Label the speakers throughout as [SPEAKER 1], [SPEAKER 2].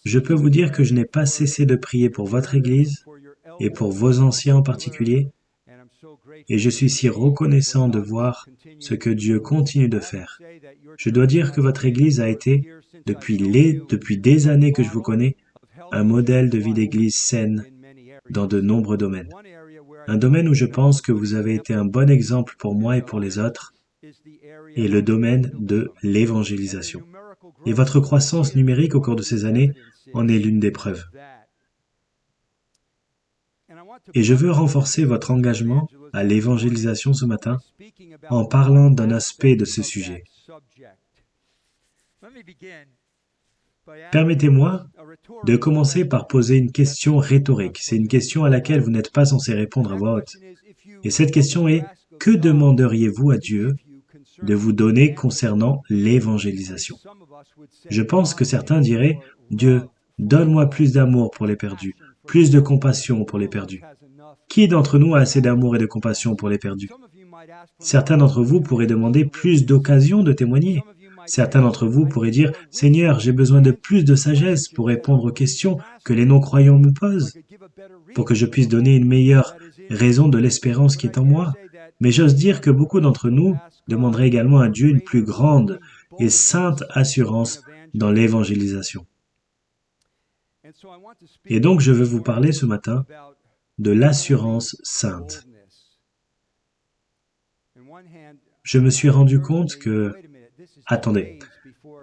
[SPEAKER 1] Je peux vous dire que je n'ai pas cessé de prier pour votre Église et pour vos anciens en particulier, et je suis si reconnaissant de voir ce que Dieu continue de faire. Je dois dire que votre Église a été, depuis des années que je vous connais, un modèle de vie d'Église saine dans de nombreux domaines. Un domaine où je pense que vous avez été un bon exemple pour moi et pour les autres est le domaine de l'évangélisation. Et votre croissance numérique au cours de ces années en est l'une des preuves. Et je veux renforcer votre engagement à l'évangélisation ce matin en parlant d'un aspect de ce sujet. Permettez-moi de commencer par poser une question rhétorique. C'est une question à laquelle vous n'êtes pas censé répondre à voix haute. Et cette question est, que demanderiez-vous à Dieu de vous donner concernant l'évangélisation? Je pense que certains diraient, Dieu, donne-moi plus d'amour pour les perdus, plus de compassion pour les perdus. Qui d'entre nous a assez d'amour et de compassion pour les perdus? Certains d'entre vous pourraient demander plus d'occasions de témoigner. Certains d'entre vous pourraient dire, Seigneur, j'ai besoin de plus de sagesse pour répondre aux questions que les non-croyants me posent, pour que je puisse donner une meilleure raison de l'espérance qui est en moi. Mais j'ose dire que beaucoup d'entre nous demanderaient également à Dieu une plus grande et sainte assurance dans l'évangélisation. Et donc je veux vous parler ce matin de l'assurance sainte. Je me suis rendu compte que, attendez,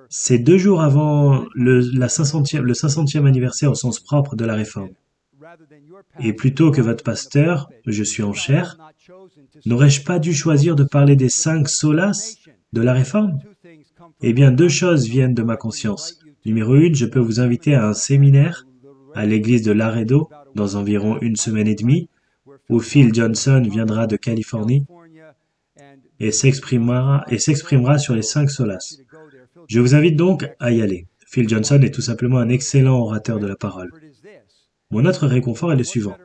[SPEAKER 1] c'est 2 jours avant le 500e anniversaire au sens propre de la Réforme. Et plutôt que votre pasteur, je suis en chair, n'aurais-je pas dû choisir de parler des 5 solas de la Réforme? Eh bien, 2 choses viennent de ma conscience. Numéro 1, je peux vous inviter à un séminaire à l'église de Laredo dans environ 1 semaine et demie, où Phil Johnson viendra de Californie et s'exprimera sur les 5 solas. Je vous invite donc à y aller. Phil Johnson est tout simplement un excellent orateur de la parole. Mon autre réconfort est le suivant.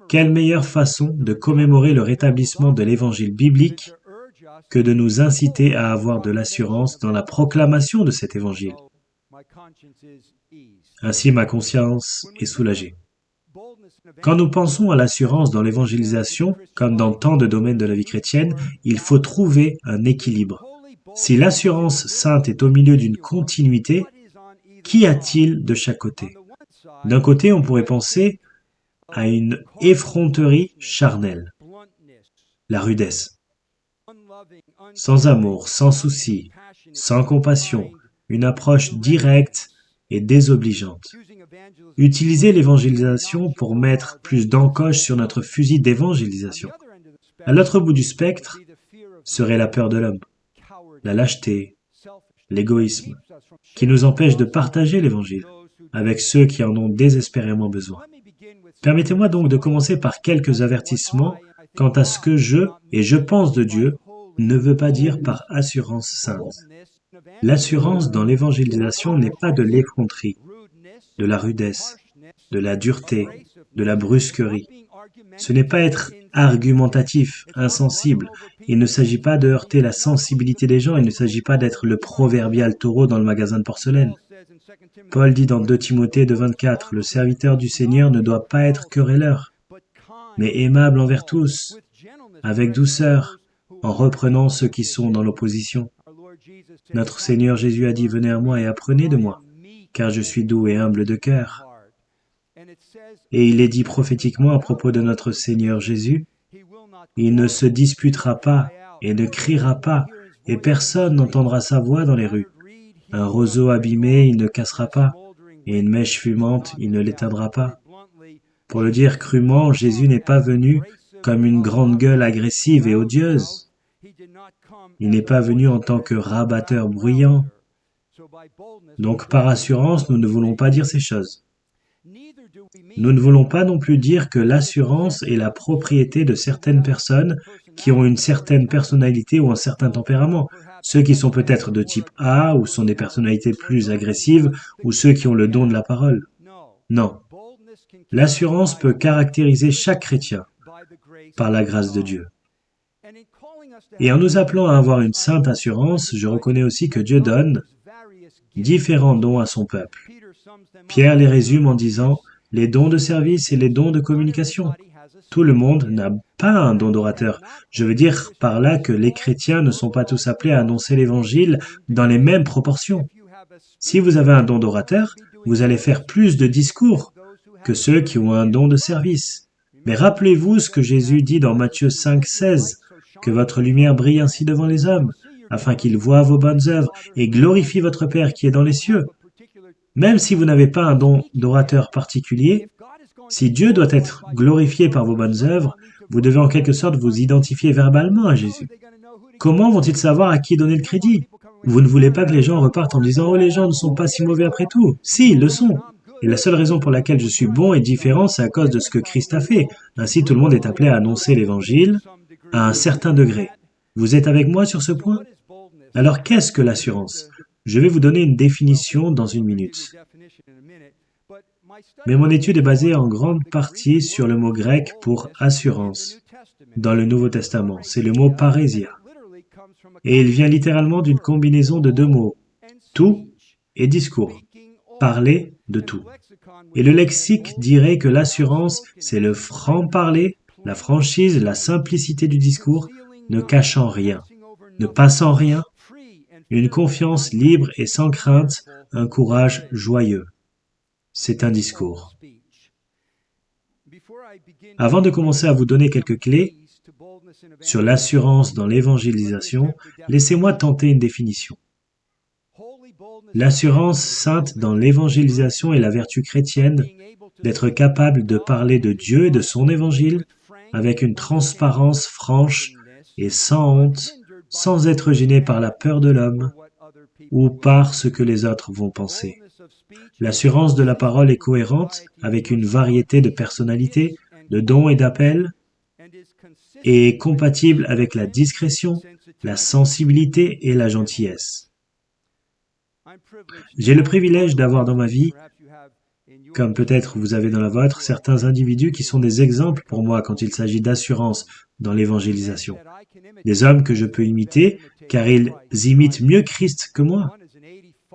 [SPEAKER 1] Quelle meilleure façon de commémorer le rétablissement de l'évangile biblique que de nous inciter à avoir de l'assurance dans la proclamation de cet évangile. Ainsi ma conscience est soulagée. Quand nous pensons à l'assurance dans l'évangélisation, comme dans tant de domaines de la vie chrétienne, il faut trouver un équilibre. Si l'assurance sainte est au milieu d'une continuité, qu'y a-t-il de chaque côté? D'un côté, on pourrait penser à une effronterie charnelle, la rudesse. Sans amour, sans souci, sans compassion, une approche directe et désobligeante. Utiliser l'évangélisation pour mettre plus d'encoche sur notre fusil d'évangélisation. À l'autre bout du spectre serait la peur de l'homme, la lâcheté, l'égoïsme, qui nous empêche de partager l'évangile avec ceux qui en ont désespérément besoin. Permettez-moi donc de commencer par quelques avertissements quant à ce que je pense de Dieu, ne veut pas dire par assurance sainte. L'assurance dans l'évangélisation n'est pas de l'effronterie, de la rudesse, de la dureté, de la brusquerie. Ce n'est pas être argumentatif, insensible. Il ne s'agit pas de heurter la sensibilité des gens, il ne s'agit pas d'être le proverbial taureau dans le magasin de porcelaine. Paul dit dans 2 Timothée 2,24, « Le serviteur du Seigneur ne doit pas être querelleur, mais aimable envers tous, avec douceur, en reprenant ceux qui sont dans l'opposition. » Notre Seigneur Jésus a dit, « Venez à moi et apprenez de moi, car je suis doux et humble de cœur. » Et il est dit prophétiquement à propos de notre Seigneur Jésus, « Il ne se disputera pas et ne criera pas, et personne n'entendra sa voix dans les rues. Un roseau abîmé, il ne cassera pas, et une mèche fumante, il ne l'éteindra pas. » Pour le dire crûment, Jésus n'est pas venu comme une grande gueule agressive et odieuse. Il n'est pas venu en tant que rabatteur bruyant. Donc par assurance, nous ne voulons pas dire ces choses. Nous ne voulons pas non plus dire que l'assurance est la propriété de certaines personnes qui ont une certaine personnalité ou un certain tempérament. Ceux qui sont peut-être de type A, ou sont des personnalités plus agressives, ou ceux qui ont le don de la parole. Non. L'assurance peut caractériser chaque chrétien par la grâce de Dieu. Et en nous appelant à avoir une sainte assurance, je reconnais aussi que Dieu donne différents dons à son peuple. Pierre les résume en disant « les dons de service et les dons de communication ». Tout le monde n'a pas un don d'orateur. Je veux dire par là que les chrétiens ne sont pas tous appelés à annoncer l'Évangile dans les mêmes proportions. Si vous avez un don d'orateur, vous allez faire plus de discours que ceux qui ont un don de service. Mais rappelez-vous ce que Jésus dit dans Matthieu 5,16, « Que votre lumière brille ainsi devant les hommes, afin qu'ils voient vos bonnes œuvres et glorifient votre Père qui est dans les cieux. » Même si vous n'avez pas un don d'orateur particulier, si Dieu doit être glorifié par vos bonnes œuvres, vous devez en quelque sorte vous identifier verbalement à Jésus. Comment vont-ils savoir à qui donner le crédit? Vous ne voulez pas que les gens repartent en disant « Oh, les gens ne sont pas si mauvais après tout. » Si, ils le sont. Et la seule raison pour laquelle je suis bon et différent, c'est à cause de ce que Christ a fait. Ainsi, tout le monde est appelé à annoncer l'Évangile à un certain degré. Vous êtes avec moi sur ce point? Alors, qu'est-ce que l'assurance? Je vais vous donner une définition dans une minute. Mais mon étude est basée en grande partie sur le mot grec pour assurance dans le Nouveau Testament. C'est le mot parésia. Et il vient littéralement d'une combinaison de deux mots, tout et discours, parler de tout. Et le lexique dirait que l'assurance, c'est le franc-parler, la franchise, la simplicité du discours, ne cachant rien, ne passant rien, une confiance libre et sans crainte, un courage joyeux. C'est un discours. Avant de commencer à vous donner quelques clés sur l'assurance dans l'évangélisation, laissez-moi tenter une définition. L'assurance sainte dans l'évangélisation est la vertu chrétienne d'être capable de parler de Dieu et de son évangile avec une transparence franche et sans honte, sans être gêné par la peur de l'homme ou par ce que les autres vont penser. L'assurance de la parole est cohérente avec une variété de personnalités, de dons et d'appels, et compatible avec la discrétion, la sensibilité et la gentillesse. J'ai le privilège d'avoir dans ma vie, comme peut-être vous avez dans la vôtre, certains individus qui sont des exemples pour moi quand il s'agit d'assurance dans l'évangélisation. Des hommes que je peux imiter, car ils imitent mieux Christ que moi.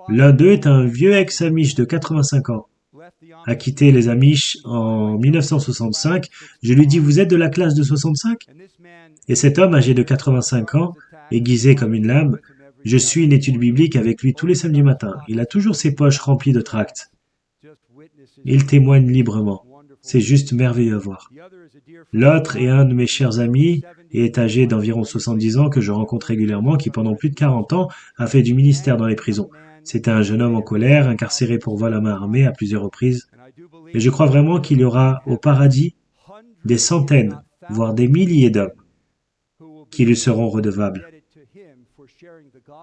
[SPEAKER 1] L'un d'eux est un vieux ex-amish de 85 ans. A quitté les Amish en 1965. Je lui dis « Vous êtes de la classe de 65 ?» Et cet homme, âgé de 85 ans, aiguisé comme une lame, je suis une étude biblique avec lui tous les samedis matins. Il a toujours ses poches remplies de tracts. Il témoigne librement. C'est juste merveilleux à voir. L'autre est un de mes chers amis et est âgé d'environ 70 ans que je rencontre régulièrement, qui pendant plus de 40 ans a fait du ministère dans les prisons. C'était un jeune homme en colère, incarcéré pour vol à main armée à plusieurs reprises. Et je crois vraiment qu'il y aura au paradis des centaines, voire des milliers d'hommes qui lui seront redevables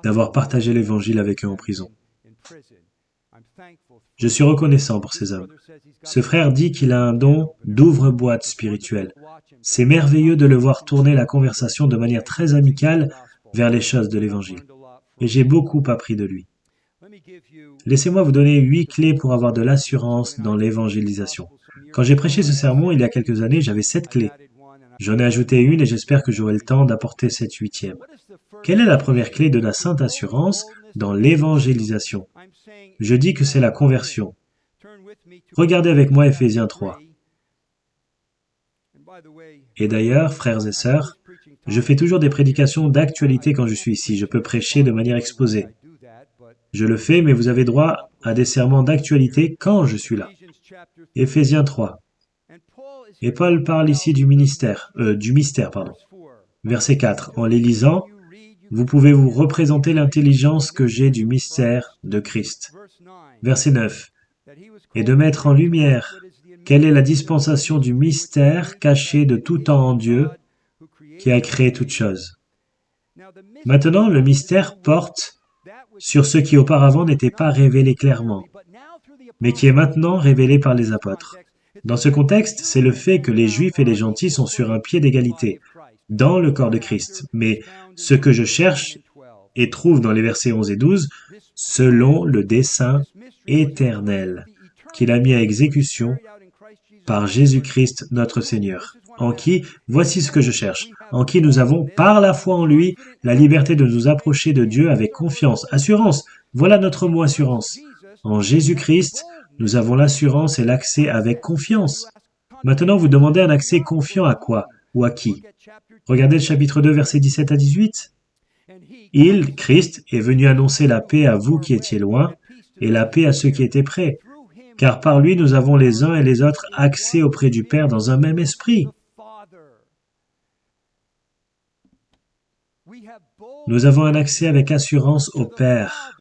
[SPEAKER 1] d'avoir partagé l'Évangile avec eux en prison. Je suis reconnaissant pour ces hommes. Ce frère dit qu'il a un don d'ouvre-boîte spirituel. C'est merveilleux de le voir tourner la conversation de manière très amicale vers les choses de l'Évangile. Et j'ai beaucoup appris de lui. Laissez-moi vous donner 8 clés pour avoir de l'assurance dans l'évangélisation. Quand j'ai prêché ce sermon il y a quelques années, j'avais 7 clés. J'en ai ajouté une et j'espère que j'aurai le temps d'apporter cette 8e. Quelle est la première clé de la sainte assurance dans l'évangélisation? Je dis que c'est la conversion. Regardez avec moi Éphésiens 3. Et d'ailleurs, frères et sœurs, je fais toujours des prédications d'actualité quand je suis ici. Je peux prêcher de manière exposée. Je le fais, mais vous avez droit à des sermons d'actualité quand je suis là. Éphésiens 3. Et Paul parle ici du mystère. Verset 4. En les lisant, vous pouvez vous représenter l'intelligence que j'ai du mystère de Christ. Verset 9. Et de mettre en lumière quelle est la dispensation du mystère caché de tout temps en Dieu qui a créé toutes choses. Maintenant, le mystère porte sur ce qui auparavant n'était pas révélé clairement, mais qui est maintenant révélé par les apôtres. Dans ce contexte, c'est le fait que les Juifs et les gentils sont sur un pied d'égalité dans le corps de Christ. Mais ce que je cherche et trouve dans les versets 11 et 12, selon le dessein éternel qu'il a mis à exécution par Jésus-Christ notre Seigneur, en qui, voici ce que je cherche, en qui nous avons, par la foi en lui, la liberté de nous approcher de Dieu avec confiance, assurance, voilà notre mot assurance, En Jésus-Christ, nous avons l'assurance et l'accès avec confiance. Maintenant, vous demandez un accès confiant à quoi ou à qui? Regardez le chapitre 2, versets 17 à 18. Il, Christ, est venu annoncer la paix à vous qui étiez loin et la paix à ceux qui étaient près. Car par lui, nous avons les uns et les autres accès auprès du Père dans un même esprit. Nous avons un accès avec assurance au Père,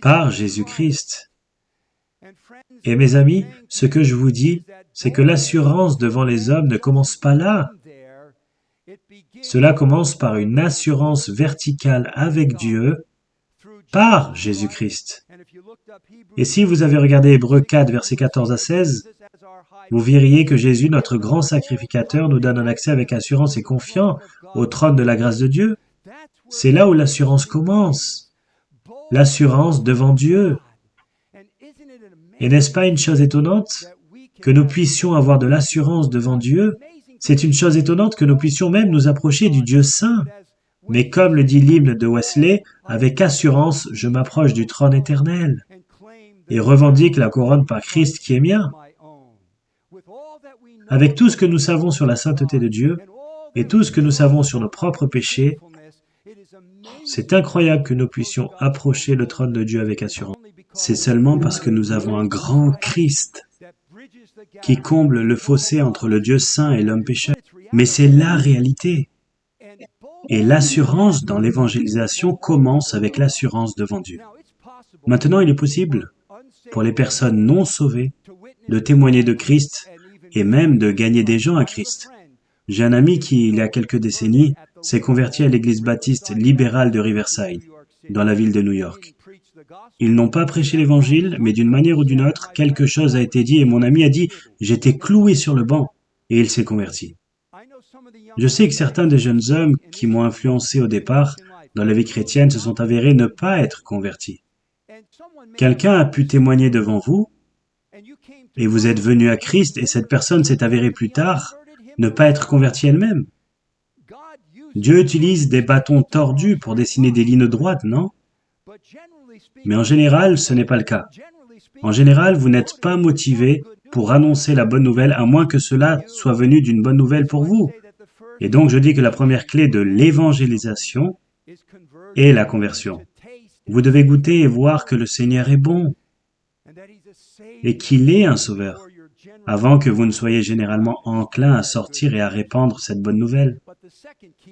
[SPEAKER 1] par Jésus-Christ. Et mes amis, ce que je vous dis, c'est que l'assurance devant les hommes ne commence pas là. Cela commence par une assurance verticale avec Dieu, par Jésus-Christ. Et si vous avez regardé Hébreux 4, versets 14 à 16, vous verriez que Jésus, notre grand sacrificateur, nous donne un accès avec assurance et confiant au trône de la grâce de Dieu. C'est là où l'assurance commence. L'assurance devant Dieu. Et n'est-ce pas une chose étonnante que nous puissions avoir de l'assurance devant Dieu? C'est une chose étonnante que nous puissions même nous approcher du Dieu saint. Mais comme le dit l'hymne de Wesley, avec assurance, je m'approche du trône éternel et revendique la couronne par Christ qui est mien. Avec tout ce que nous savons sur la sainteté de Dieu et tout ce que nous savons sur nos propres péchés, c'est incroyable que nous puissions approcher le trône de Dieu avec assurance. C'est seulement parce que nous avons un grand Christ qui comble le fossé entre le Dieu saint et l'homme pécheur. Mais c'est la réalité. Et l'assurance dans l'évangélisation commence avec l'assurance devant Dieu. Maintenant, il est possible pour les personnes non sauvées de témoigner de Christ et même de gagner des gens à Christ. J'ai un ami qui, il y a quelques décennies, s'est converti à l'église baptiste libérale de Riverside, dans la ville de New York. Ils n'ont pas prêché l'évangile, mais d'une manière ou d'une autre, quelque chose a été dit et mon ami a dit « J'étais cloué sur le banc » et il s'est converti. Je sais que certains des jeunes hommes qui m'ont influencé au départ dans la vie chrétienne se sont avérés ne pas être convertis. Quelqu'un a pu témoigner devant vous et vous êtes venu à Christ et cette personne s'est avérée plus tard ne pas être convertie elle-même. Dieu utilise des bâtons tordus pour dessiner des lignes droites, non? Mais en général, ce n'est pas le cas. En général, vous n'êtes pas motivé pour annoncer la bonne nouvelle à moins que cela soit venu d'une bonne nouvelle pour vous. Et donc, je dis que la première clé de l'évangélisation est la conversion. Vous devez goûter et voir que le Seigneur est bon et qu'il est un sauveur, avant que vous ne soyez généralement enclin à sortir et à répandre cette bonne nouvelle.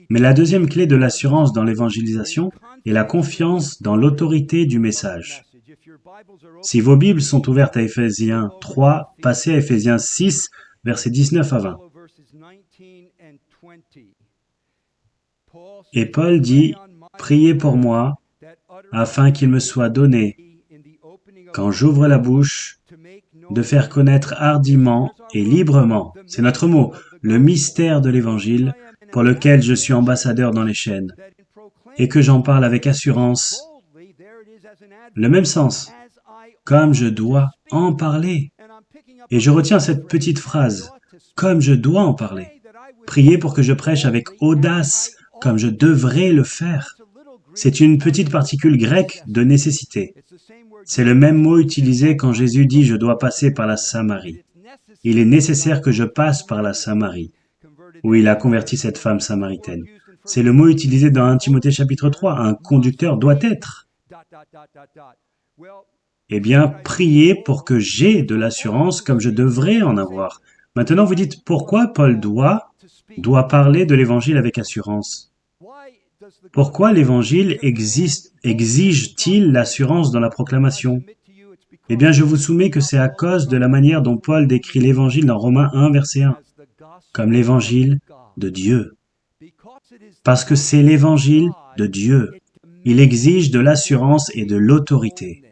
[SPEAKER 1] Mais la deuxième clé de l'assurance dans l'évangélisation est la confiance dans l'autorité du message. Si vos Bibles sont ouvertes à Éphésiens 3, passez à Éphésiens 6, versets 19 à 20. Et Paul dit, « Priez pour moi, afin qu'il me soit donné, quand j'ouvre la bouche, de faire connaître hardiment et librement, c'est notre mot, le mystère de l'Évangile, pour lequel je suis ambassadeur dans les chaînes, et que j'en parle avec assurance. » Le même sens, comme je dois en parler. Et je retiens cette petite phrase, comme je dois en parler. Priez pour que je prêche avec audace, comme je devrais le faire. C'est une petite particule grecque de nécessité. C'est le même mot utilisé quand Jésus dit « je dois passer par la Samarie ». Il est nécessaire que je passe par la Samarie, où il a converti cette femme samaritaine. C'est le mot utilisé dans 1 Timothée chapitre 3, un conducteur doit être. Eh bien, priez pour que j'ai de l'assurance comme je devrais en avoir. Maintenant, vous dites, pourquoi Paul doit parler de l'Évangile avec assurance? Pourquoi l'Évangile exige-t-il l'assurance dans la proclamation? Eh bien, je vous soumets que c'est à cause de la manière dont Paul décrit l'Évangile dans Romains 1, verset 1, comme l'Évangile de Dieu. Parce que c'est l'Évangile de Dieu. Il exige de l'assurance et de l'autorité.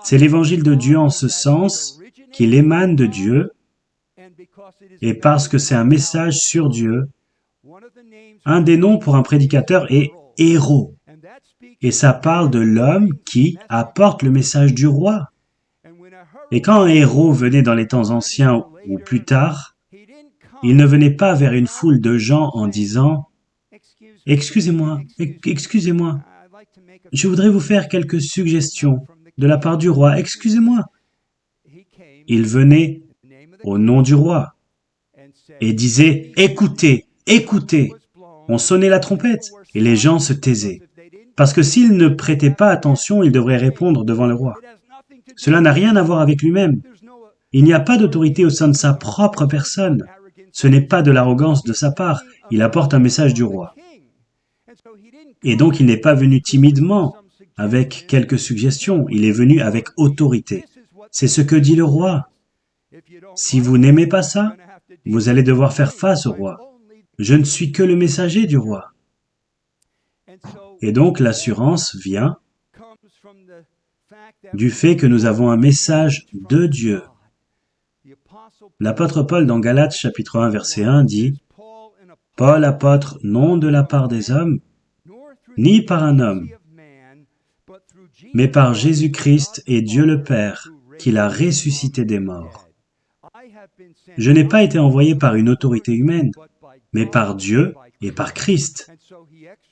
[SPEAKER 1] C'est l'Évangile de Dieu en ce sens qu'il émane de Dieu, et parce que c'est un message sur Dieu, un des noms pour un prédicateur est héros. Et ça parle de l'homme qui apporte le message du roi. Et quand un héros venait dans les temps anciens ou plus tard, il ne venait pas vers une foule de gens en disant « Excusez-moi, excusez-moi, je voudrais vous faire quelques suggestions de la part du roi. Excusez-moi. Il venait au nom du roi et disait « Écoutez, écoutez !» On sonnait la trompette et les gens se taisaient. Parce que s'il ne prêtait pas attention, il devrait répondre devant le roi. Cela n'a rien à voir avec lui-même. Il n'y a pas d'autorité au sein de sa propre personne. Ce n'est pas de l'arrogance de sa part. Il apporte un message du roi. Et donc il n'est pas venu timidement avec quelques suggestions. Il est venu avec autorité. C'est ce que dit le roi. Si vous n'aimez pas ça, vous allez devoir faire face au roi. Je ne suis que le messager du roi. Et donc l'assurance vient du fait que nous avons un message de Dieu. L'apôtre Paul dans Galates chapitre 1 verset 1 dit « Paul apôtre non de la part des hommes, ni par un homme, mais par Jésus-Christ et Dieu le Père, qui l'a ressuscité des morts. Je n'ai pas été envoyé par une autorité humaine, mais par Dieu et par Christ. »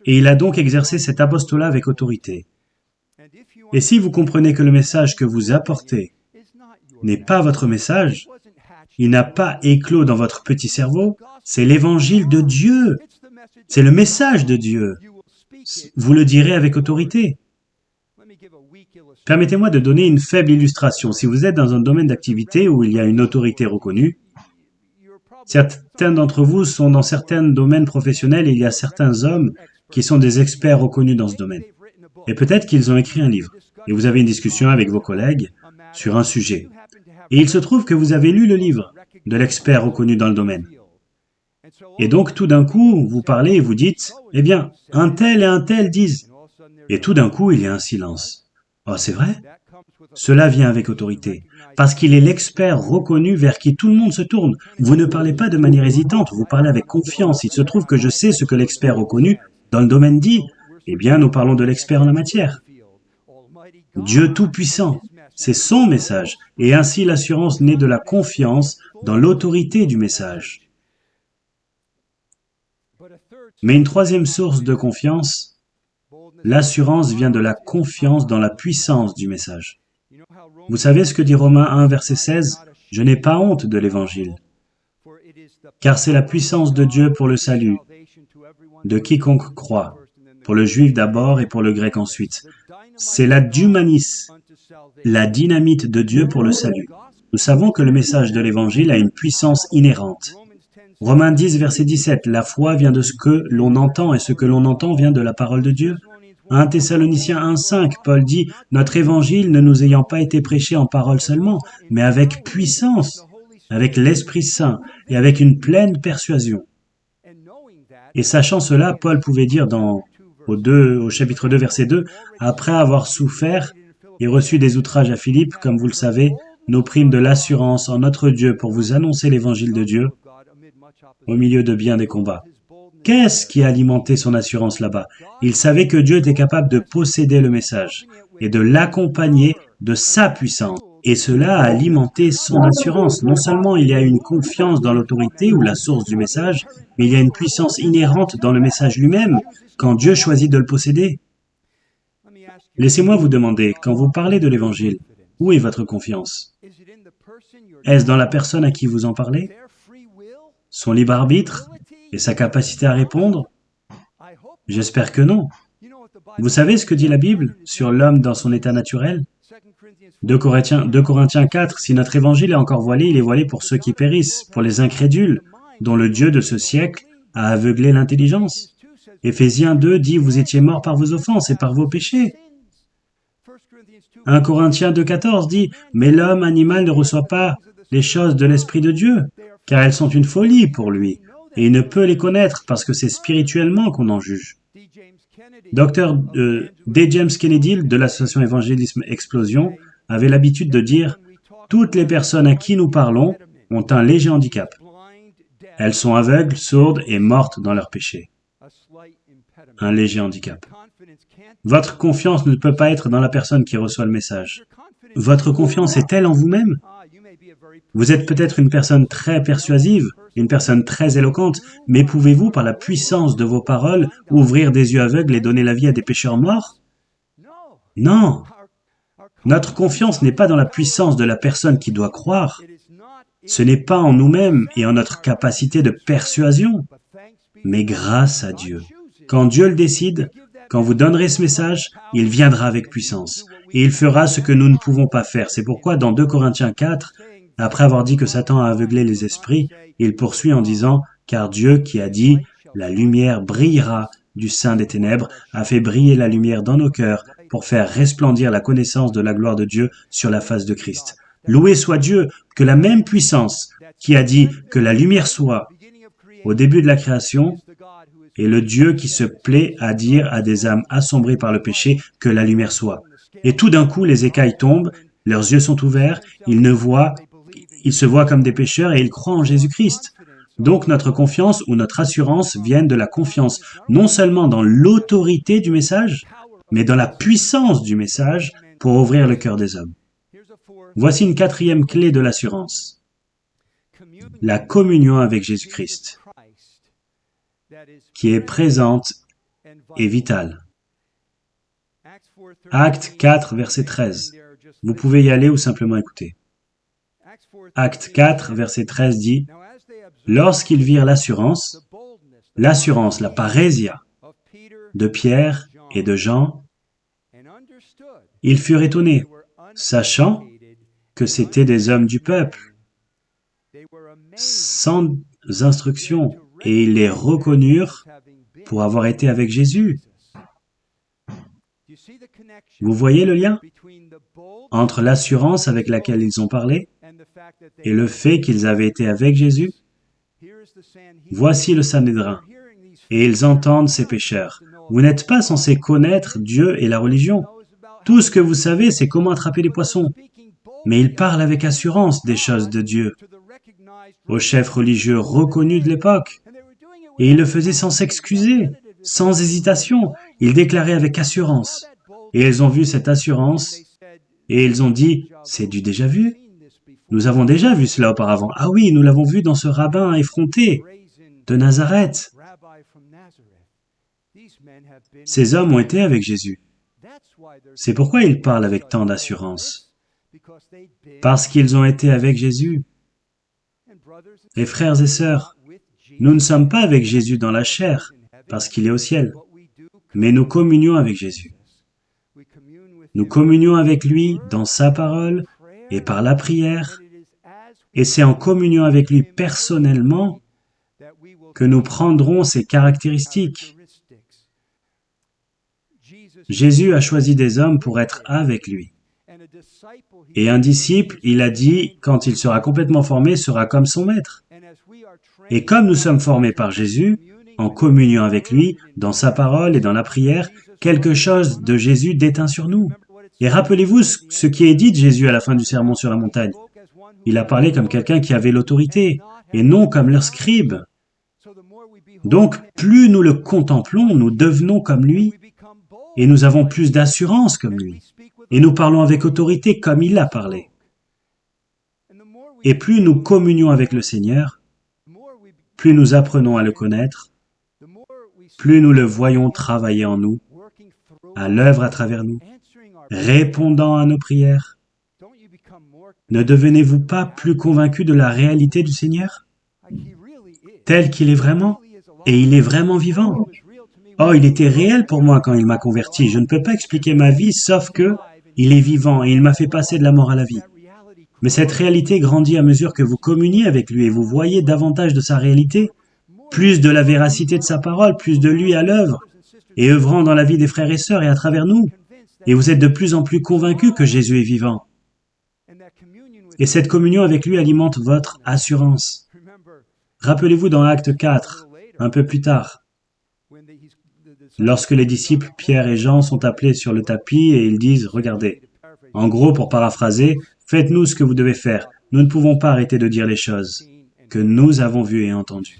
[SPEAKER 1] Et il a donc exercé cet apostolat avec autorité. Et si vous comprenez que le message que vous apportez n'est pas votre message, il n'a pas éclos dans votre petit cerveau, c'est l'évangile de Dieu. C'est le message de Dieu. Vous le direz avec autorité. Permettez-moi de donner une faible illustration. Si vous êtes dans un domaine d'activité où il y a une autorité reconnue, certains d'entre vous sont dans certains domaines professionnels et il y a certains hommes qui sont des experts reconnus dans ce domaine. Et peut-être qu'ils ont écrit un livre. Et vous avez une discussion avec vos collègues sur un sujet. Et il se trouve que vous avez lu le livre de l'expert reconnu dans le domaine. Et donc, tout d'un coup, vous parlez et vous dites, « Eh bien, un tel et un tel disent. » Et tout d'un coup, il y a un silence. « Oh, c'est vrai ?» Cela vient avec autorité, parce qu'il est l'expert reconnu vers qui tout le monde se tourne. Vous ne parlez pas de manière hésitante, vous parlez avec confiance. Il se trouve que je sais ce que l'expert reconnu dans le domaine dit. Eh bien, nous parlons de l'expert en la matière. Dieu Tout-Puissant, c'est son message, et ainsi l'assurance naît de la confiance dans l'autorité du message. Mais une troisième source de confiance, l'assurance vient de la confiance dans la puissance du message. Vous savez ce que dit Romains 1, verset 16 ? « Je n'ai pas honte de l'Évangile, car c'est la puissance de Dieu pour le salut, de quiconque croit, pour le juif d'abord et pour le grec ensuite. C'est la dunamis, la dynamite de Dieu pour le salut. Nous savons que le message de l'Évangile a une puissance inhérente. Romains 10, verset 17, la foi vient de ce que l'on entend, et ce que l'on entend vient de la parole de Dieu. 1 Thessaloniciens 1, 5, Paul dit, notre Évangile ne nous ayant pas été prêché en parole seulement, mais avec puissance, avec l'Esprit Saint, et avec une pleine persuasion. Et sachant cela, Paul pouvait dire au chapitre 2, verset 2, « Après avoir souffert et reçu des outrages à Philippe, comme vous le savez, nous prîmes de l'assurance en notre Dieu pour vous annoncer l'évangile de Dieu au milieu de bien des combats. » Qu'est-ce qui a alimenté son assurance là-bas? Il savait que Dieu était capable de posséder le message et de l'accompagner de sa puissance. Et cela a alimenté son assurance. Non seulement il y a une confiance dans l'autorité ou la source du message, mais il y a une puissance inhérente dans le message lui-même quand Dieu choisit de le posséder. Laissez-moi vous demander, quand vous parlez de l'Évangile, où est votre confiance? Est-ce dans la personne à qui vous en parlez? Son libre arbitre et sa capacité à répondre? J'espère que non. Vous savez ce que dit la Bible sur l'homme dans son état naturel? 2 Corinthiens 4, si notre évangile est encore voilé, il est voilé pour ceux qui périssent, pour les incrédules, dont le Dieu de ce siècle a aveuglé l'intelligence. Éphésiens 2 dit, vous étiez morts par vos offenses et par vos péchés. 1 Corinthiens 2, 14 dit, mais l'homme animal ne reçoit pas les choses de l'Esprit de Dieu, car elles sont une folie pour lui, et il ne peut les connaître parce que c'est spirituellement qu'on en juge. Dr. D. James Kennedy de l'association Évangélisme Explosion avait l'habitude de dire « Toutes les personnes à qui nous parlons ont un léger handicap. Elles sont aveugles, sourdes et mortes dans leurs péchés. » Un léger handicap. Votre confiance ne peut pas être dans la personne qui reçoit le message. Votre confiance est-elle en vous-même? Vous êtes peut-être une personne très persuasive, une personne très éloquente, mais pouvez-vous, par la puissance de vos paroles, ouvrir des yeux aveugles et donner la vie à des pécheurs morts? Non, notre confiance n'est pas dans la puissance de la personne qui doit croire. Ce n'est pas en nous-mêmes et en notre capacité de persuasion, mais grâce à Dieu. Quand Dieu le décide, quand vous donnerez ce message, il viendra avec puissance. Et il fera ce que nous ne pouvons pas faire. C'est pourquoi dans 2 Corinthiens 4, après avoir dit que Satan a aveuglé les esprits, il poursuit en disant « Car Dieu qui a dit « La lumière brillera du sein des ténèbres » a fait briller la lumière dans nos cœurs pour faire resplendir la connaissance de la gloire de Dieu sur la face de Christ. Loué soit Dieu que la même puissance qui a dit que la lumière soit au début de la création est le Dieu qui se plaît à dire à des âmes assombrées par le péché que la lumière soit. Et tout d'un coup, les écailles tombent, leurs yeux sont ouverts, ils se voient comme des pécheurs et ils croient en Jésus-Christ. Donc notre confiance ou notre assurance viennent de la confiance non seulement dans l'autorité du message, mais dans la puissance du message pour ouvrir le cœur des hommes. Voici une quatrième clé de l'assurance. La communion avec Jésus-Christ, qui est présente et vitale. Acte 4, verset 13. Vous pouvez y aller ou simplement écouter. Acte 4, verset 13 dit « Lorsqu'ils virent l'assurance, la parésia, de Pierre et de Jean, ils furent étonnés, sachant que c'étaient des hommes du peuple, sans instruction, et ils les reconnurent pour avoir été avec Jésus. » Vous voyez le lien entre l'assurance avec laquelle ils ont parlé et le fait qu'ils avaient été avec Jésus? Voici le Sanhédrin, et ils entendent ces pécheurs. Vous n'êtes pas censé connaître Dieu et la religion. Tout ce que vous savez, c'est comment attraper les poissons. Mais ils parlent avec assurance des choses de Dieu, aux chefs religieux reconnus de l'époque. Et ils le faisaient sans s'excuser, sans hésitation. Ils déclaraient avec assurance. Et ils ont vu cette assurance, et ils ont dit, « C'est du déjà vu. Nous avons déjà vu cela auparavant. Ah oui, nous l'avons vu dans ce rabbin effronté de Nazareth. » Ces hommes ont été avec Jésus. C'est pourquoi ils parlent avec tant d'assurance. Parce qu'ils ont été avec Jésus. Et frères et sœurs, nous ne sommes pas avec Jésus dans la chair, parce qu'il est au ciel, mais nous communions avec Jésus. Nous communions avec lui dans sa parole et par la prière, et c'est en communion avec lui personnellement que nous prendrons ses caractéristiques. Jésus a choisi des hommes pour être avec lui. Et un disciple, il a dit, quand il sera complètement formé, sera comme son maître. Et comme nous sommes formés par Jésus, en communion avec lui, dans sa parole et dans la prière, quelque chose de Jésus déteint sur nous. Et rappelez-vous ce qui est dit de Jésus à la fin du sermon sur la montagne. Il a parlé comme quelqu'un qui avait l'autorité, et non comme leur scribe. Donc, plus nous le contemplons, nous devenons comme lui, et nous avons plus d'assurance comme lui. Et nous parlons avec autorité comme il a parlé. Et plus nous communions avec le Seigneur, plus nous apprenons à le connaître, plus nous le voyons travailler en nous, à l'œuvre à travers nous, répondant à nos prières. Ne devenez-vous pas plus convaincus de la réalité du Seigneur, tel qu'il est vraiment, et il est vraiment vivant? Oh, il était réel pour moi quand il m'a converti. Je ne peux pas expliquer ma vie, sauf que il est vivant et il m'a fait passer de la mort à la vie. Mais cette réalité grandit à mesure que vous communiez avec lui et vous voyez davantage de sa réalité, plus de la véracité de sa parole, plus de lui à l'œuvre, et œuvrant dans la vie des frères et sœurs et à travers nous. Et vous êtes de plus en plus convaincus que Jésus est vivant. Et cette communion avec lui alimente votre assurance. Rappelez-vous dans Acte 4, un peu plus tard, lorsque les disciples Pierre et Jean sont appelés sur le tapis et ils disent « Regardez, en gros, pour paraphraser, faites-nous ce que vous devez faire. Nous ne pouvons pas arrêter de dire les choses que nous avons vues et entendues.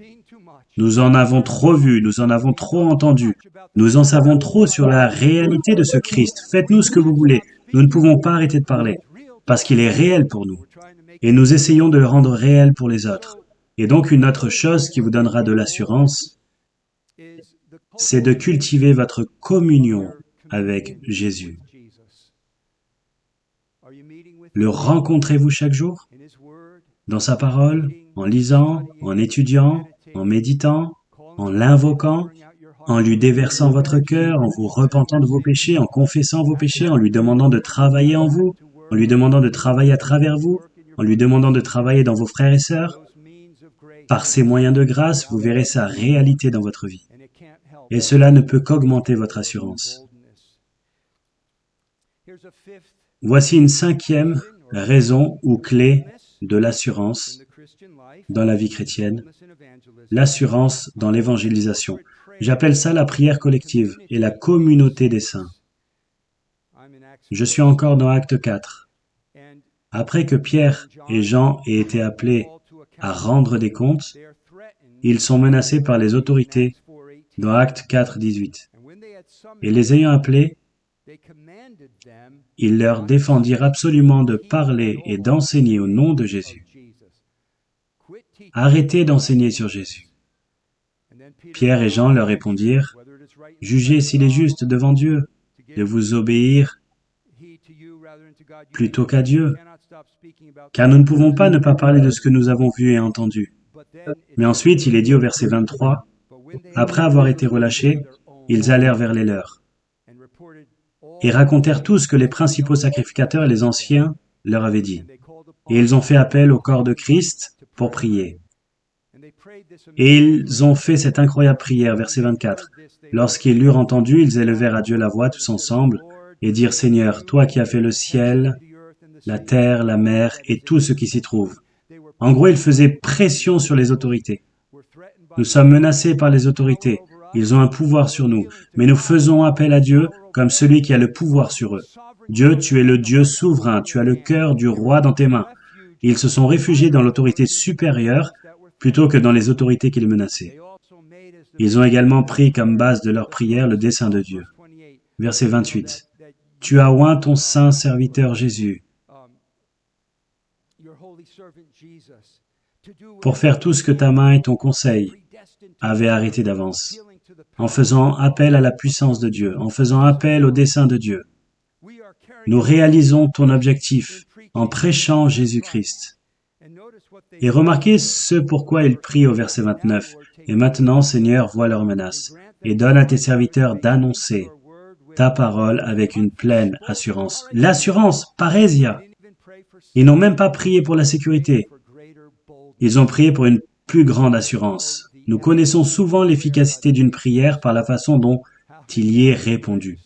[SPEAKER 1] Nous en avons trop vu, nous en avons trop entendu. Nous en savons trop sur la réalité de ce Christ. Faites-nous ce que vous voulez. Nous ne pouvons pas arrêter de parler, parce qu'il est réel pour nous. Et nous essayons de le rendre réel pour les autres. Et donc une autre chose qui vous donnera de l'assurance, c'est de cultiver votre communion avec Jésus. Le rencontrez-vous chaque jour? Dans sa parole, en lisant, en étudiant, en méditant, en l'invoquant, en lui déversant votre cœur, en vous repentant de vos péchés, en confessant vos péchés, en lui demandant de travailler en vous, en lui demandant de travailler à travers vous, en lui demandant de travailler dans vos frères et sœurs. Par ces moyens de grâce, vous verrez sa réalité dans votre vie. Et cela ne peut qu'augmenter votre assurance. Voici une cinquième raison ou clé de l'assurance dans la vie chrétienne, l'assurance dans l'évangélisation. J'appelle ça la prière collective et la communauté des saints. Je suis encore dans Acte 4. Après que Pierre et Jean aient été appelés à rendre des comptes, ils sont menacés par les autorités dans Acte 4, 18. Et les ayant appelés, ils leur défendirent absolument de parler et d'enseigner au nom de Jésus. Arrêtez d'enseigner sur Jésus. Pierre et Jean leur répondirent, « Jugez s'il est juste devant Dieu de vous obéir plutôt qu'à Dieu, car nous ne pouvons pas ne pas parler de ce que nous avons vu et entendu. » Mais ensuite, il est dit au verset 23, « Après avoir été relâchés, ils allèrent vers les leurs et racontèrent tout ce que les principaux sacrificateurs et les anciens leur avaient dit. Et ils ont fait appel au corps de Christ pour prier. Et ils ont fait cette incroyable prière, verset 24. Lorsqu'ils l'eurent entendu, ils élevèrent à Dieu la voix tous ensemble et dirent, « Seigneur, toi qui as fait le ciel, la terre, la mer et tout ce qui s'y trouve. » En gros, ils faisaient pression sur les autorités. Nous sommes menacés par les autorités. Ils ont un pouvoir sur nous, mais nous faisons appel à Dieu comme celui qui a le pouvoir sur eux. Dieu, tu es le Dieu souverain, tu as le cœur du roi dans tes mains. Ils se sont réfugiés dans l'autorité supérieure plutôt que dans les autorités qu'ils menaçaient. Ils ont également pris comme base de leur prière le dessein de Dieu. Verset 28. « Tu as oint ton saint serviteur Jésus pour faire tout ce que ta main et ton conseil avaient arrêté d'avance, en faisant appel à la puissance de Dieu, en faisant appel au dessein de Dieu. Nous réalisons ton objectif en prêchant Jésus-Christ. » Et remarquez ce pourquoi ils prient au verset 29. « Et maintenant, Seigneur, vois leurs menaces, et donne à tes serviteurs d'annoncer ta parole avec une pleine assurance. » L'assurance, parésia. Ils n'ont même pas prié pour la sécurité. Ils ont prié pour une plus grande assurance. Nous connaissons souvent l'efficacité d'une prière par la façon dont il y est répondu.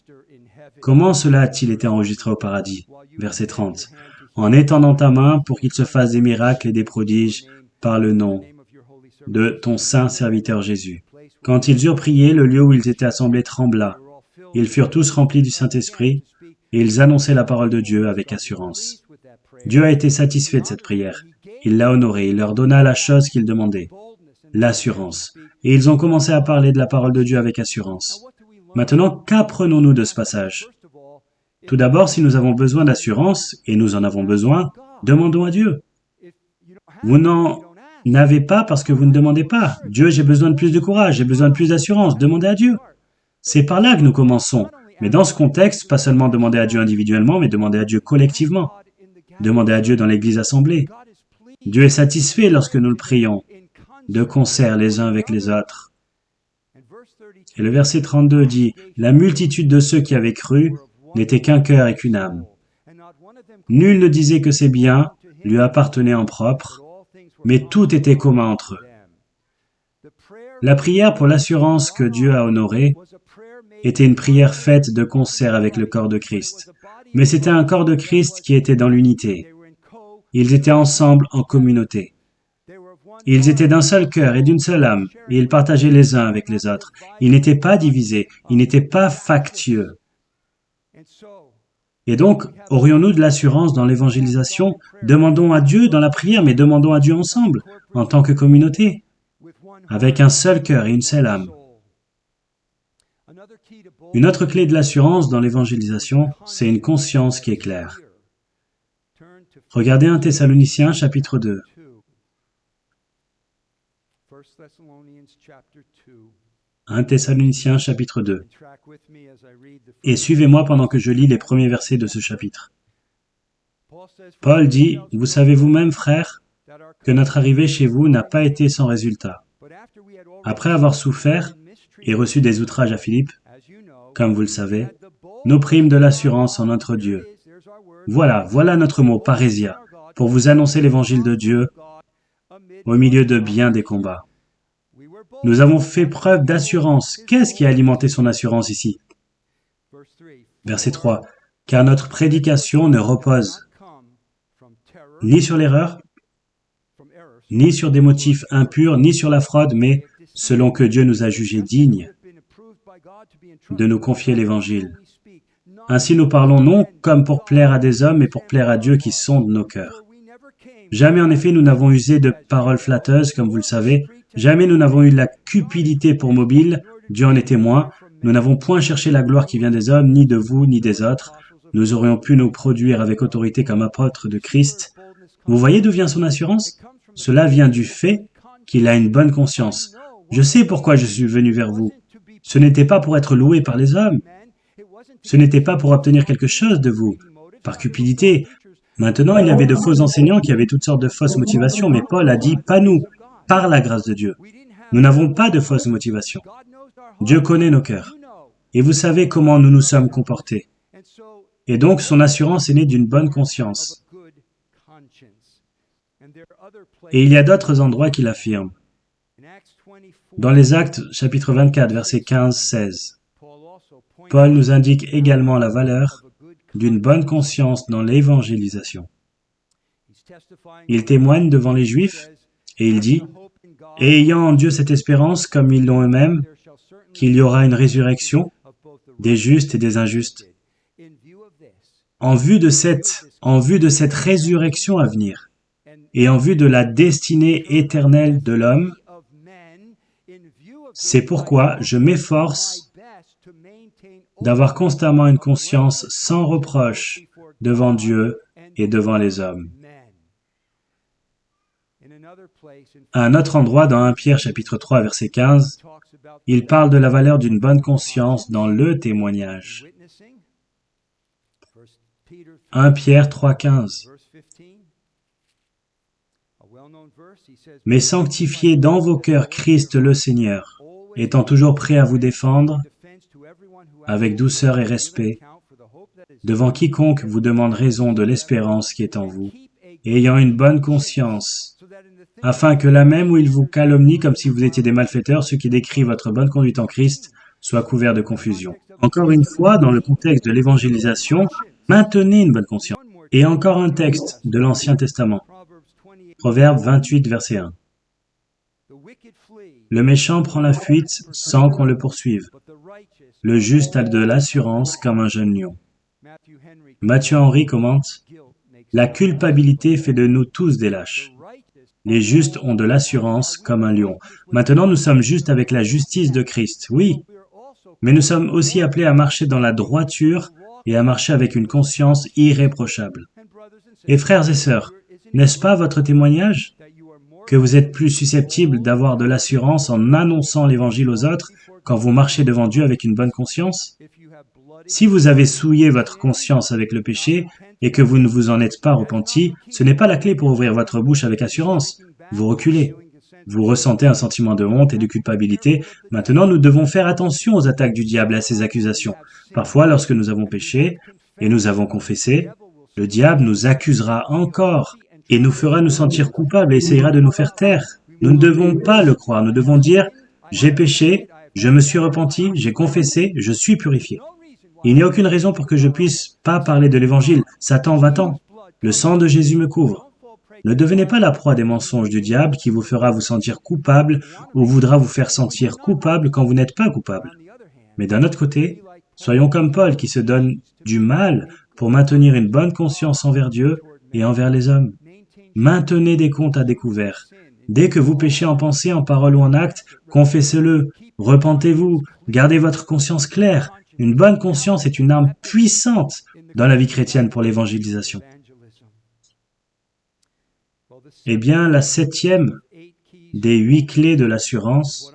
[SPEAKER 1] Comment cela a-t-il été enregistré au paradis? Verset 30. En étendant ta main pour qu'il se fasse des miracles et des prodiges par le nom de ton saint serviteur Jésus. Quand ils eurent prié, le lieu où ils étaient assemblés trembla. Ils furent tous remplis du Saint-Esprit et ils annonçaient la parole de Dieu avec assurance. Dieu a été satisfait de cette prière. Il l'a honorée, il leur donna la chose qu'ils demandaient, l'assurance. Et ils ont commencé à parler de la parole de Dieu avec assurance. Maintenant, qu'apprenons-nous de ce passage? Tout d'abord, si nous avons besoin d'assurance, et nous en avons besoin, demandons à Dieu. Vous n'en n'avez pas parce que vous ne demandez pas. Dieu, j'ai besoin de plus de courage, j'ai besoin de plus d'assurance. Demandez à Dieu. C'est par là que nous commençons. Mais dans ce contexte, pas seulement demander à Dieu individuellement, mais demander à Dieu collectivement. Demandez à Dieu dans l'église assemblée. Dieu est satisfait lorsque nous le prions, de concert les uns avec les autres. Et le verset 32 dit, « La multitude de ceux qui avaient cru n'était qu'un cœur et qu'une âme. Nul ne disait que ses biens lui appartenaient en propre, mais tout était commun entre eux. » La prière pour l'assurance que Dieu a honorée était une prière faite de concert avec le corps de Christ. Mais c'était un corps de Christ qui était dans l'unité. Ils étaient ensemble en communauté. Ils étaient d'un seul cœur et d'une seule âme, et ils partageaient les uns avec les autres. Ils n'étaient pas divisés, ils n'étaient pas factieux. Et donc, aurions-nous de l'assurance dans l'évangélisation? Demandons à Dieu dans la prière, mais demandons à Dieu ensemble, en tant que communauté, avec un seul cœur et une seule âme. Une autre clé de l'assurance dans l'évangélisation, c'est une conscience qui est claire. Regardez 1 Thessaloniciens chapitre 2. 1 Thessaloniciens chapitre 2. Et suivez-moi pendant que je lis les premiers versets de ce chapitre. Paul dit, « Vous savez vous-même, frères, que notre arrivée chez vous n'a pas été sans résultat. Après avoir souffert et reçu des outrages à Philippe, comme vous le savez, nous prîmes de l'assurance en notre Dieu. Voilà notre mot, parésia, pour vous annoncer l'évangile de Dieu au milieu de bien des combats. Nous avons fait preuve d'assurance. Qu'est-ce qui a alimenté son assurance ici? Verset 3. Car notre prédication ne repose ni sur l'erreur, ni sur des motifs impurs, ni sur la fraude, mais selon que Dieu nous a jugés dignes de nous confier l'Évangile. Ainsi nous parlons non comme pour plaire à des hommes, mais pour plaire à Dieu qui sonde nos cœurs. Jamais en effet nous n'avons usé de paroles flatteuses, comme vous le savez. Jamais nous n'avons eu la cupidité pour mobile, Dieu en est témoin. Nous n'avons point cherché la gloire qui vient des hommes, ni de vous, ni des autres. Nous aurions pu nous produire avec autorité comme apôtres de Christ. Vous voyez d'où vient son assurance? Cela vient du fait qu'il a une bonne conscience. Je sais pourquoi je suis venu vers vous. Ce n'était pas pour être loué par les hommes. Ce n'était pas pour obtenir quelque chose de vous, par cupidité. Maintenant, il y avait de faux enseignants qui avaient toutes sortes de fausses motivations, mais Paul a dit, pas nous, par la grâce de Dieu. Nous n'avons pas de fausses motivations. Dieu connaît nos cœurs. Et vous savez comment nous nous sommes comportés. Et donc, son assurance est née d'une bonne conscience. Et il y a d'autres endroits qui l'affirment. Dans les Actes, chapitre 24, versets 15-16, Paul nous indique également la valeur d'une bonne conscience dans l'évangélisation. Il témoigne devant les Juifs et il dit, « Et ayant en Dieu cette espérance, comme ils l'ont eux-mêmes, qu'il y aura une résurrection des justes et des injustes. » En vue de cette résurrection à venir, et en vue de la destinée éternelle de l'homme, c'est pourquoi je m'efforce d'avoir constamment une conscience sans reproche devant Dieu et devant les hommes. À un autre endroit, dans 1 Pierre chapitre 3, verset 15, il parle de la valeur d'une bonne conscience dans le témoignage. 1 Pierre 3, 15. Mais sanctifiez dans vos cœurs Christ le Seigneur, étant toujours prêt à vous défendre avec douceur et respect, devant quiconque vous demande raison de l'espérance qui est en vous, et ayant une bonne conscience, afin que là même où ils vous calomnient comme si vous étiez des malfaiteurs, ceux qui décrivent votre bonne conduite en Christ soient couverts de confusion. Encore une fois, dans le contexte de l'évangélisation, maintenez une bonne conscience. Et encore un texte de l'Ancien Testament, Proverbe 28, verset 1. Le méchant prend la fuite sans qu'on le poursuive. Le juste a de l'assurance comme un jeune lion. Mathieu Henry commente, « La culpabilité fait de nous tous des lâches. Les justes ont de l'assurance comme un lion. » Maintenant, nous sommes justes avec la justice de Christ, oui, mais nous sommes aussi appelés à marcher dans la droiture et à marcher avec une conscience irréprochable. Et frères et sœurs, n'est-ce pas votre témoignage que vous êtes plus susceptibles d'avoir de l'assurance en annonçant l'Évangile aux autres quand vous marchez devant Dieu avec une bonne conscience? Si vous avez souillé votre conscience avec le péché et que vous ne vous en êtes pas repenti, ce n'est pas la clé pour ouvrir votre bouche avec assurance. Vous reculez. Vous ressentez un sentiment de honte et de culpabilité. Maintenant, nous devons faire attention aux attaques du diable et à ses accusations. Parfois, lorsque nous avons péché et nous avons confessé, le diable nous accusera encore et nous fera nous sentir coupables et essayera de nous faire taire. Nous ne devons pas le croire. Nous devons dire, j'ai péché, je me suis repenti, j'ai confessé, je suis purifié. Il n'y a aucune raison pour que je puisse pas parler de l'Évangile. Satan va-t'en. Le sang de Jésus me couvre. Ne devenez pas la proie des mensonges du diable qui vous fera vous sentir coupable ou voudra vous faire sentir coupable quand vous n'êtes pas coupable. Mais d'un autre côté, soyons comme Paul qui se donne du mal pour maintenir une bonne conscience envers Dieu et envers les hommes. Maintenez des comptes à découvert. Dès que vous péchez en pensée, en parole ou en acte, confessez-le, repentez-vous, gardez votre conscience claire. Une bonne conscience est une arme puissante dans la vie chrétienne pour l'évangélisation. Eh bien, la 7e des 8 clés de l'assurance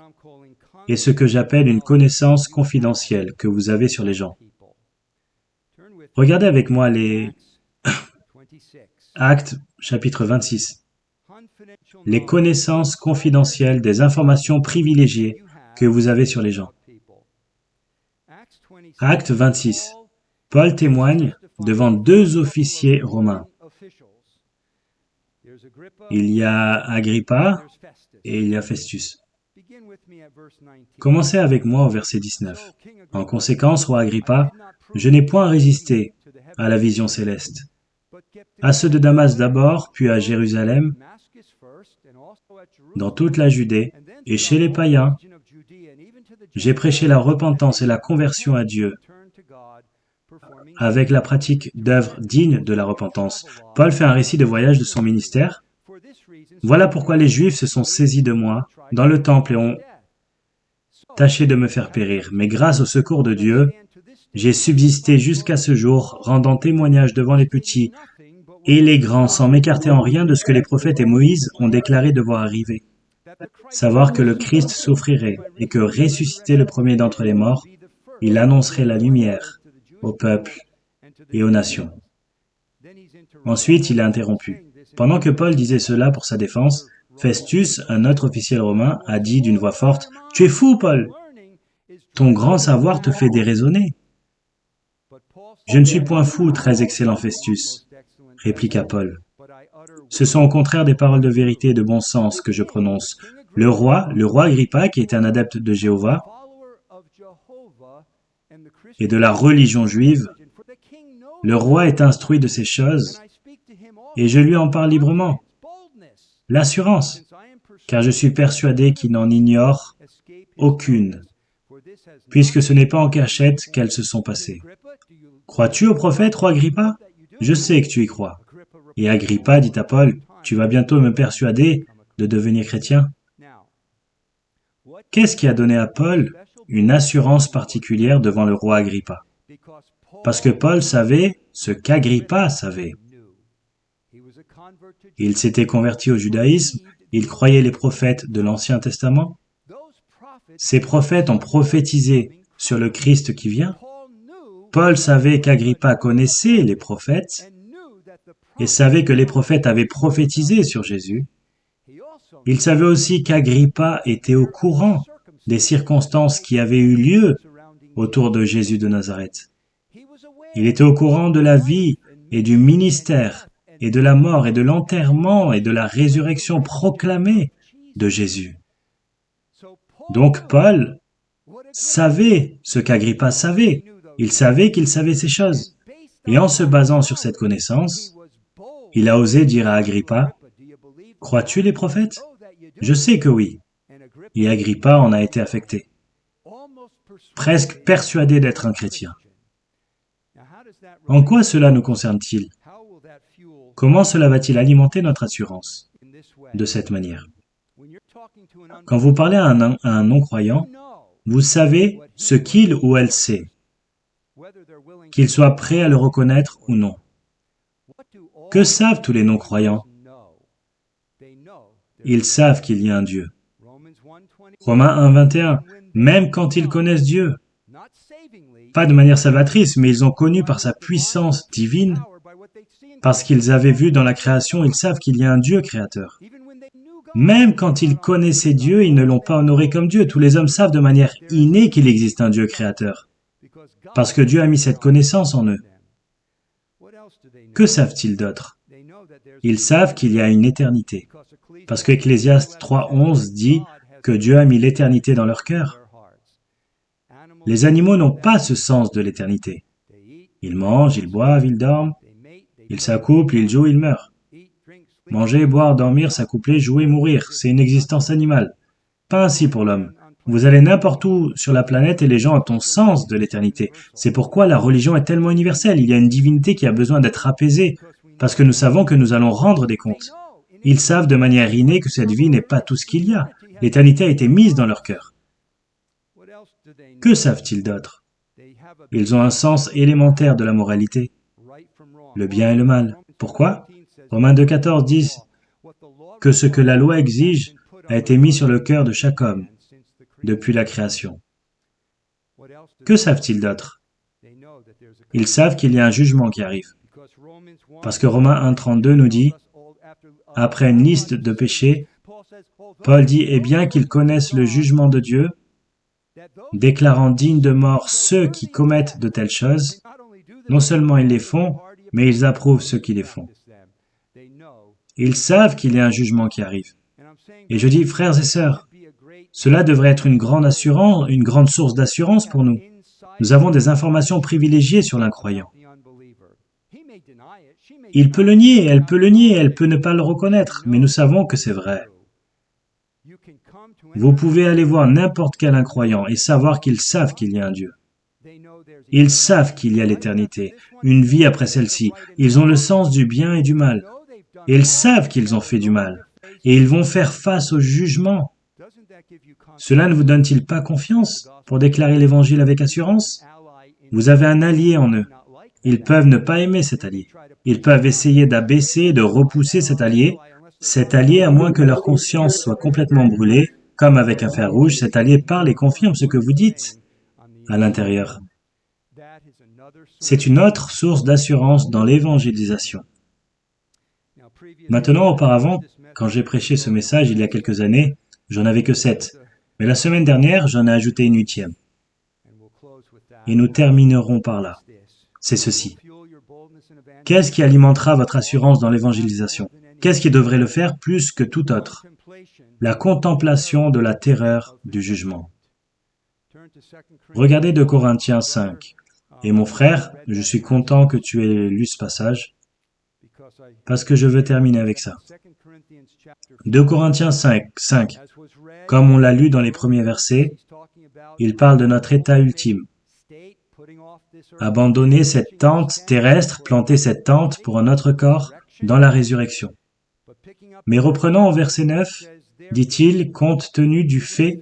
[SPEAKER 1] est ce que j'appelle une connaissance confidentielle que vous avez sur les gens. Regardez avec moi Actes, chapitre 26. Les connaissances confidentielles des informations privilégiées que vous avez sur les gens. Acte 26. Paul témoigne devant 2 officiers romains. Il y a Agrippa et il y a Festus. Commencez avec moi au verset 19. En conséquence, roi Agrippa, je n'ai point résisté à la vision céleste. À ceux de Damas d'abord, puis à Jérusalem, dans toute la Judée, et chez les païens, j'ai prêché la repentance et la conversion à Dieu, avec la pratique d'œuvres dignes de la repentance. Paul fait un récit de voyage de son ministère. Voilà pourquoi les Juifs se sont saisis de moi dans le temple et ont tâché de me faire périr. Mais grâce au secours de Dieu, j'ai subsisté jusqu'à ce jour, rendant témoignage devant les petits et les grands, sans m'écarter en rien de ce que les prophètes et Moïse ont déclaré devoir arriver. Savoir que le Christ souffrirait et que ressuscité le premier d'entre les morts, il annoncerait la lumière au peuple et aux nations. Ensuite, il a interrompu. Pendant que Paul disait cela pour sa défense, Festus, un autre officiel romain, a dit d'une voix forte, « Tu es fou, Paul! Ton grand savoir te fait déraisonner. » « Je ne suis point fou, très excellent Festus, » répliqua Paul. « Ce sont au contraire des paroles de vérité et de bon sens que je prononce. Le roi Agrippa, qui était un adepte de Jéhovah et de la religion juive, le roi est instruit de ces choses, et je lui en parle librement. L'assurance, car je suis persuadé qu'il n'en ignore aucune, puisque ce n'est pas en cachette qu'elles se sont passées. Crois-tu au prophète, roi Agrippa? Je sais que tu y crois. Et Agrippa dit à Paul, tu vas bientôt me persuader de devenir chrétien. Qu'est-ce qui a donné à Paul une assurance particulière devant le roi Agrippa? Parce que Paul savait ce qu'Agrippa savait. Il s'était converti au judaïsme, il croyait les prophètes de l'Ancien Testament. Ces prophètes ont prophétisé sur le Christ qui vient. Paul savait qu'Agrippa connaissait les prophètes et savait que les prophètes avaient prophétisé sur Jésus. Il savait aussi qu'Agrippa était au courant des circonstances qui avaient eu lieu autour de Jésus de Nazareth. Il était au courant de la vie et du ministère et de la mort et de l'enterrement et de la résurrection proclamée de Jésus. Donc Paul savait ce qu'Agrippa savait. Il savait qu'il savait ces choses. Et en se basant sur cette connaissance, il a osé dire à Agrippa, « Crois-tu les prophètes? Je sais que oui. » Et Agrippa en a été affecté, presque persuadé d'être un chrétien. En quoi cela nous concerne-t-il? Comment cela va-t-il alimenter notre assurance? De cette manière. Quand vous parlez à un non-croyant, vous savez ce qu'il ou elle sait, qu'il soit prêt à le reconnaître ou non. Que savent tous les non-croyants? Ils savent qu'il y a un Dieu. Romains 1, 21. Même quand ils connaissent Dieu, pas de manière salvatrice, mais ils ont connu par sa puissance divine, parce qu'ils avaient vu dans la création, ils savent qu'il y a un Dieu créateur. Même quand ils connaissaient Dieu, ils ne l'ont pas honoré comme Dieu. Tous les hommes savent de manière innée qu'il existe un Dieu créateur, parce que Dieu a mis cette connaissance en eux. Que savent-ils d'autre? Ils savent qu'il y a une éternité, parce que Ecclésiaste 3:11 dit que Dieu a mis l'éternité dans leur cœur. Les animaux n'ont pas ce sens de l'éternité. Ils mangent, ils boivent, ils dorment, ils s'accouplent, ils jouent, ils meurent. Manger, boire, dormir, s'accoupler, jouer, mourir, c'est une existence animale. Pas ainsi pour l'homme. Vous allez n'importe où sur la planète et les gens ont un sens de l'éternité. C'est pourquoi la religion est tellement universelle. Il y a une divinité qui a besoin d'être apaisée, parce que nous savons que nous allons rendre des comptes. Ils savent de manière innée que cette vie n'est pas tout ce qu'il y a. L'éternité a été mise dans leur cœur. Que savent-ils d'autre? Ils ont un sens élémentaire de la moralité, le bien et le mal. Pourquoi? Romains 2,14 disent que ce que la loi exige a été mis sur le cœur de chaque homme depuis la création. Que savent-ils d'autre? Ils savent qu'il y a un jugement qui arrive. Parce que Romains 1,32 nous dit, après une liste de péchés, Paul dit, et bien qu'ils connaissent le jugement de Dieu, déclarant dignes de mort ceux qui commettent de telles choses, non seulement ils les font, mais ils approuvent ceux qui les font. Ils savent qu'il y a un jugement qui arrive. Et je dis, frères et sœurs, cela devrait être une grande assurance, une grande source d'assurance pour nous. Nous avons des informations privilégiées sur l'incroyant. Il peut le nier, elle peut le nier, elle peut ne pas le reconnaître, mais nous savons que c'est vrai. Vous pouvez aller voir n'importe quel incroyant et savoir qu'ils savent qu'il y a un Dieu. Ils savent qu'il y a l'éternité, une vie après celle-ci. Ils ont le sens du bien et du mal. Ils savent qu'ils ont fait du mal. Et ils vont faire face au jugement. Cela ne vous donne-t-il pas confiance pour déclarer l'Évangile avec assurance? Vous avez un allié en eux. Ils peuvent ne pas aimer cet allié. Ils peuvent essayer d'abaisser, de repousser cet allié, à moins que leur conscience soit complètement brûlée, comme avec un fer rouge, cet allié parle et confirme ce que vous dites à l'intérieur. C'est une autre source d'assurance dans l'évangélisation. Maintenant, auparavant, quand j'ai prêché ce message il y a quelques années, j'en avais que 7. Mais la semaine dernière, j'en ai ajouté une 8e. Et nous terminerons par là. C'est ceci. Qu'est-ce qui alimentera votre assurance dans l'évangélisation? Qu'est-ce qui devrait le faire plus que tout autre? La contemplation de la terreur du jugement. Regardez 2 Corinthiens 5. Et mon frère, je suis content que tu aies lu ce passage, parce que je veux terminer avec ça. 2 Corinthiens 5. Comme on l'a lu dans les premiers versets, il parle de notre état ultime. Abandonner cette tente terrestre, planter cette tente pour un autre corps dans la résurrection. Mais reprenons au verset 9, dit-il, compte tenu du fait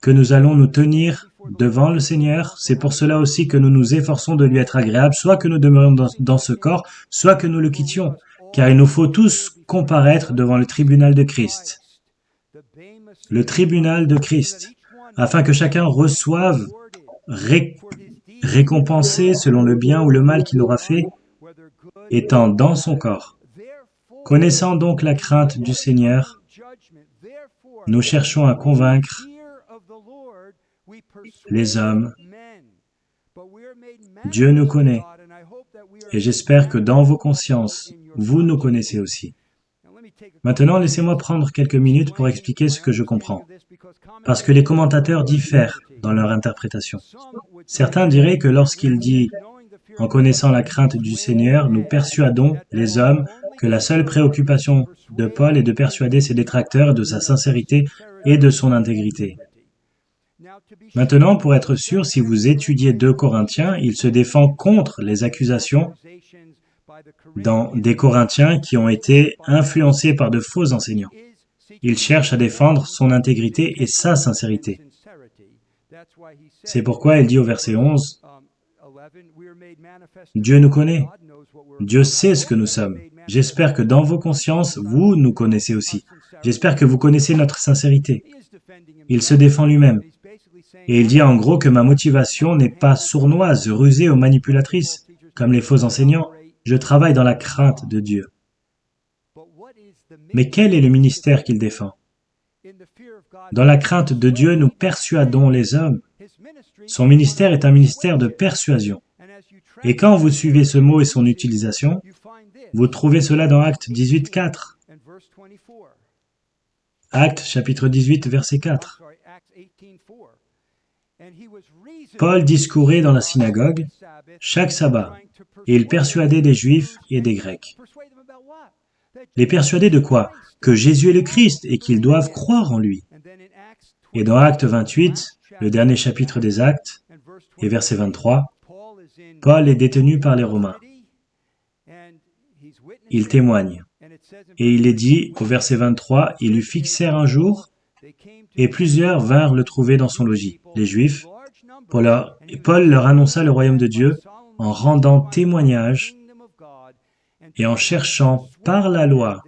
[SPEAKER 1] que nous allons nous tenir devant le Seigneur, c'est pour cela aussi que nous nous efforçons de lui être agréables, soit que nous demeurions dans ce corps, soit que nous le quittions, car il nous faut tous comparaître devant le tribunal de Christ. Le tribunal de Christ, afin que chacun reçoive récompensé selon le bien ou le mal qu'il aura fait, étant dans son corps. Connaissant donc la crainte du Seigneur, nous cherchons à convaincre les hommes. Dieu nous connaît, et j'espère que dans vos consciences, vous nous connaissez aussi. Maintenant, laissez-moi prendre quelques minutes pour expliquer ce que je comprends, parce que les commentateurs diffèrent dans leur interprétation. Certains diraient que lorsqu'il dit « En connaissant la crainte du Seigneur, nous persuadons les hommes que la seule préoccupation de Paul est de persuader ses détracteurs de sa sincérité et de son intégrité. » Maintenant, pour être sûr, si vous étudiez 2 Corinthiens, il se défend contre les accusations des Corinthiens qui ont été influencés par de faux enseignants. Il cherche à défendre son intégrité et sa sincérité. C'est pourquoi il dit au verset 11, « Dieu nous connaît, Dieu sait ce que nous sommes. J'espère que dans vos consciences, vous nous connaissez aussi. J'espère que vous connaissez notre sincérité. » Il se défend lui-même. Et il dit en gros que ma motivation n'est pas sournoise, rusée ou manipulatrice, comme les faux enseignants. Je travaille dans la crainte de Dieu. Mais quel est le ministère qu'il défend? Dans la crainte de Dieu, nous persuadons les hommes. Son ministère est un ministère de persuasion. Et quand vous suivez ce mot et son utilisation, vous trouvez cela dans Actes 18, 4. Actes chapitre 18, verset 4. Paul discourait dans la synagogue chaque sabbat, et il persuadait des Juifs et des Grecs. Les persuader de quoi? Que Jésus est le Christ et qu'ils doivent croire en lui. Et dans Actes 28, le dernier chapitre des Actes, et verset 23, Paul est détenu par les Romains. Il témoigne. Et il est dit, au verset 23, « Ils lui fixèrent un jour, et plusieurs vinrent le trouver dans son logis, les Juifs. Paul leur annonça le royaume de Dieu en rendant témoignage et en cherchant par la loi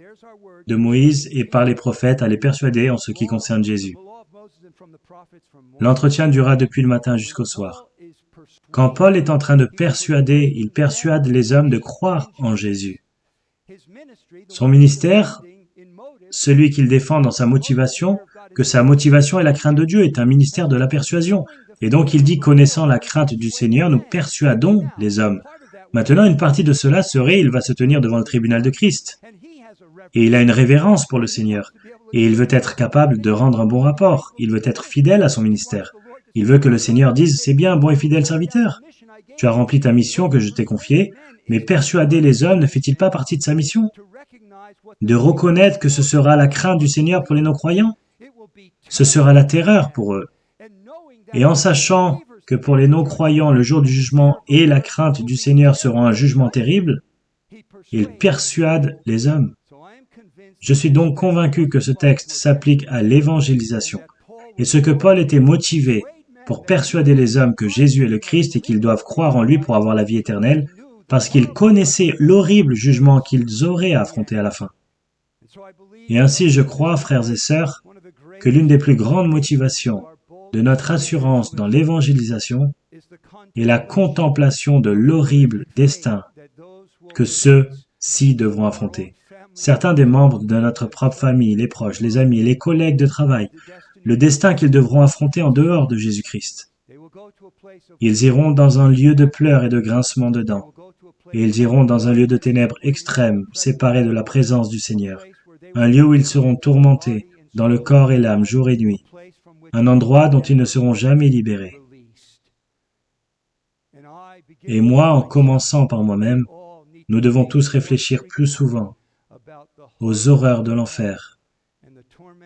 [SPEAKER 1] de Moïse et par les prophètes à les persuader en ce qui concerne Jésus. » L'entretien dura depuis le matin jusqu'au soir. Quand Paul est en train de persuader, il persuade les hommes de croire en Jésus. Son ministère, celui qu'il défend dans sa motivation, que sa motivation est la crainte de Dieu, est un ministère de la persuasion. Et donc il dit, connaissant la crainte du Seigneur, nous persuadons les hommes. Maintenant, une partie de cela serait, il va se tenir devant le tribunal de Christ. Et il a une révérence pour le Seigneur. Et il veut être capable de rendre un bon rapport. Il veut être fidèle à son ministère. Il veut que le Seigneur dise, c'est bien, bon et fidèle serviteur. Tu as rempli ta mission que je t'ai confiée, mais persuader les hommes ne fait-il pas partie de sa mission? De reconnaître que ce sera la crainte du Seigneur pour les non-croyants? Ce sera la terreur pour eux. Et en sachant que pour les non-croyants, le jour du jugement et la crainte du Seigneur seront un jugement terrible, il persuade les hommes. Je suis donc convaincu que ce texte s'applique à l'évangélisation. Et ce que Paul était motivé pour persuader les hommes que Jésus est le Christ et qu'ils doivent croire en lui pour avoir la vie éternelle, parce qu'ils connaissaient l'horrible jugement qu'ils auraient à affronter à la fin. Et ainsi, je crois, frères et sœurs, que l'une des plus grandes motivations de notre assurance dans l'évangélisation est la contemplation de l'horrible destin que ceux-ci devront affronter. Certains des membres de notre propre famille, les proches, les amis, les collègues de travail, le destin qu'ils devront affronter en dehors de Jésus-Christ. Ils iront dans un lieu de pleurs et de grincement de dents, et ils iront dans un lieu de ténèbres extrêmes, séparés de la présence du Seigneur, un lieu où ils seront tourmentés, dans le corps et l'âme, jour et nuit, un endroit dont ils ne seront jamais libérés. Et moi, en commençant par moi-même, nous devons tous réfléchir plus souvent aux horreurs de l'enfer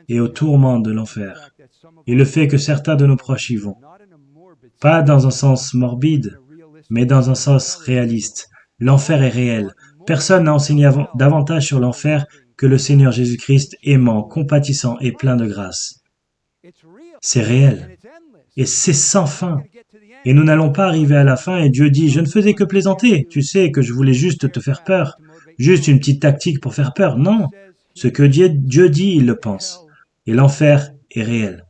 [SPEAKER 1] et aux tourments de l'enfer, et le fait que certains de nos proches y vont. Pas dans un sens morbide, mais dans un sens réaliste. L'enfer est réel. Personne n'a enseigné davantage sur l'enfer que le Seigneur Jésus-Christ, aimant, compatissant et plein de grâce. C'est réel. Et c'est sans fin. Et nous n'allons pas arriver à la fin et Dieu dit, je ne faisais que plaisanter, tu sais que je voulais juste te faire peur, juste une petite tactique pour faire peur. Non, ce que Dieu dit, il le pense. Et l'enfer est réel.